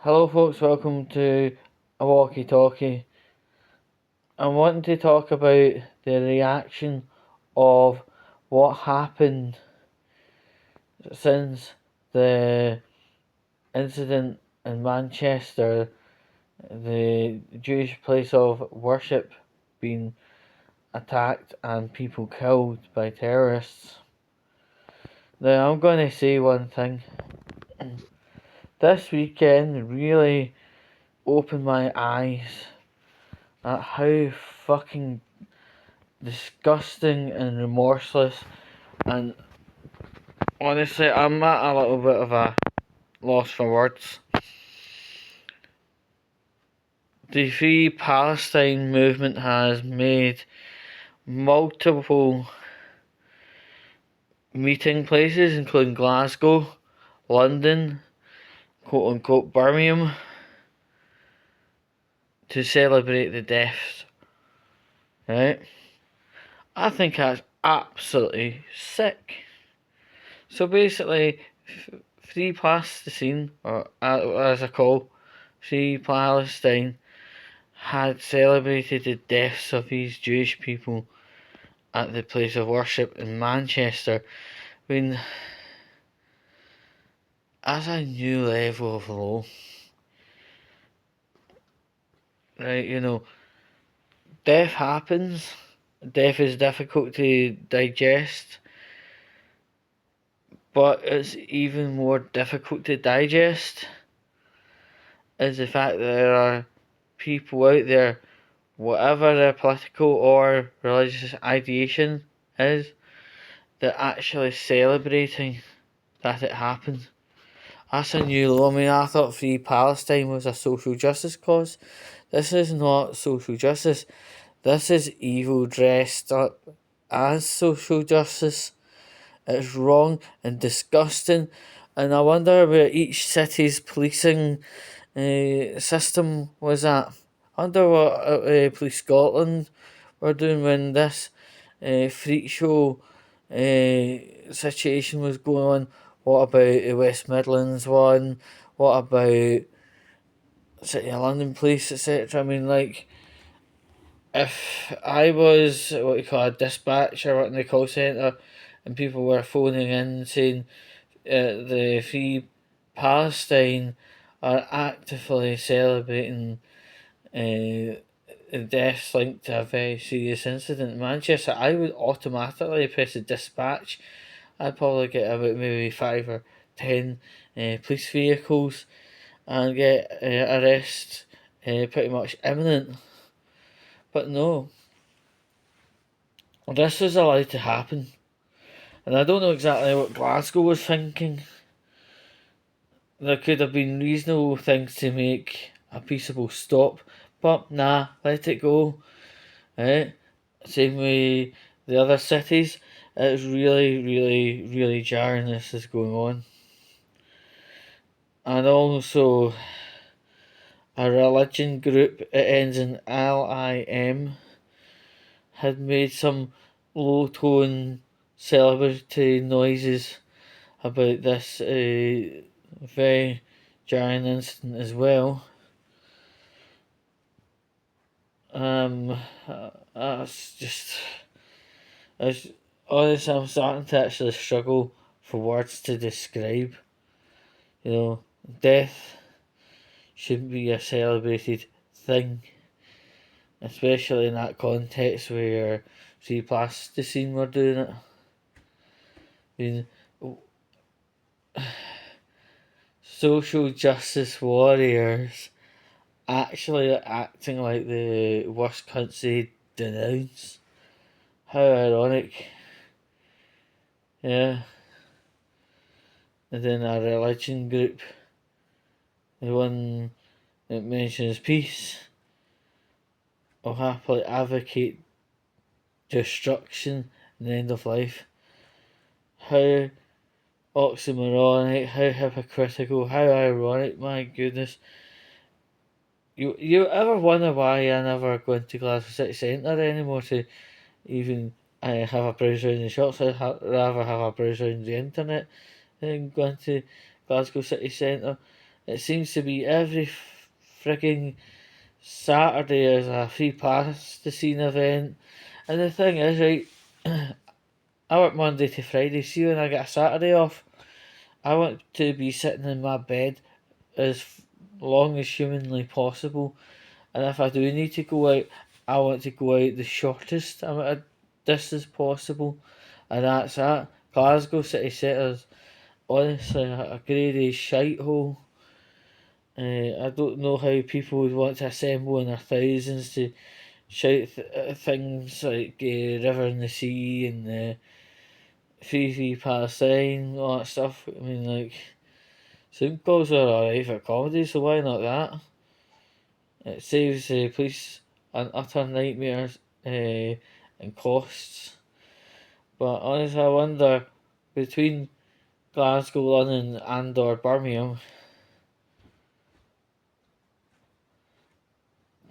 Hello folks, welcome to a Walkie talkie. I'm wanting to talk about the reaction of what happened since the incident in Manchester, the Jewish place of worship being attacked and people killed by terrorists. Now I'm going to say one thing. This weekend really opened my eyes at how fucking disgusting and remorseless, and honestly I'm at a little bit of a loss for words. The Free Palestine movement has made multiple meeting places, including Glasgow, London, quote unquote Birmingham, to celebrate the deaths. Right? I think that's absolutely sick. So basically, Free Palestine, or as I call Free Palestine, had celebrated the deaths of these Jewish people at the place of worship in Manchester. I mean, as a new level of low, right? Death happens. Death is difficult to digest, but it's even more difficult to digest is the fact that there are people out there, whatever their political or religious ideation is, they're actually celebrating that it happened. That's a new low. I mean, I thought Free Palestine was a social justice cause. This is not social justice. This is evil dressed up as social justice. It's wrong and disgusting. And I wonder where each city's policing system was at. I wonder what Police Scotland were doing when this freak show situation was going on. What about the West Midlands one? What about City of London Police, etc.? I mean, like, if I was what you call a dispatcher working the call centre and people were phoning in saying the Free Palestine are actively celebrating deaths linked to a very serious incident in Manchester, I would automatically press the dispatch. I'd probably get about maybe 5 or 10 police vehicles and get arrest pretty much imminent. But no, this was allowed to happen. And I don't know exactly what Glasgow was thinking. There could have been reasonable things to make a peaceable stop, but nah, let it go. Right? Same way the other cities. It's really, really, really jarring this is going on. And also, a religion group, it ends in LIM, had made some low tone celebratory noises about this very jarring incident as well. That's just, it's, honestly, I'm starting to actually struggle for words to describe. Death shouldn't be a celebrated thing, especially in that context where Free Plasticine were doing it. I mean, social justice warriors actually acting like the worst country denounce. How ironic. Yeah. And then a religion group, the one that mentions peace, will happily advocate destruction and the end of life. How oxymoronic, how hypocritical, how ironic, my goodness. You ever wonder why I never go into Glasgow City Centre anymore to even have a browse around the shops? I'd rather have a browse around the internet than go into Glasgow City Centre. It seems to be every frigging Saturday there's a free pass to see an event. And the thing is, right, I work Monday to Friday. See, when I get a Saturday off, I want to be sitting in my bed as long as humanly possible. And if I do need to go out, I want to go out the shortest amount of distance possible. And that's that. Glasgow city centre's honestly a grade A shite hole. I don't know how people would want to assemble in their thousands to shout things like River and the Sea and Free Palestine, all that stuff. I mean, like, St. Paul's are alright for comedy, so why not that? It saves the police an utter nightmare and costs. But honestly, I wonder, between Glasgow, London and or Birmingham,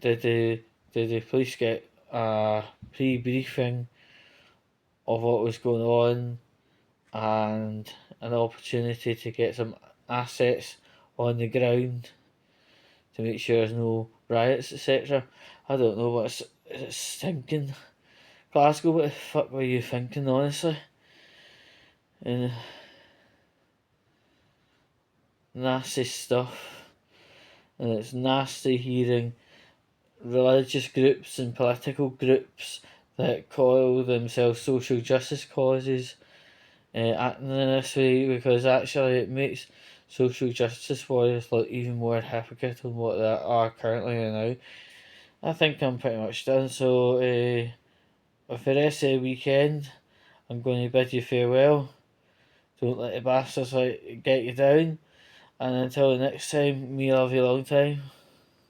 did the police get a pre-briefing of what was going on and an opportunity to get some assets on the ground to make sure there's no riots, etc. I don't know what it's thinking. Glasgow, what the fuck were you thinking, honestly? And nasty stuff. And it's nasty hearing religious groups and political groups that call themselves social justice causes acting in this way, because actually it makes social justice warriors look even more hypocrite than what they are currently now. I think I'm pretty much done, so with the rest of the weekend, I'm going to bid you farewell. Don't let the bastards get you down, and until the next time, me love you long time.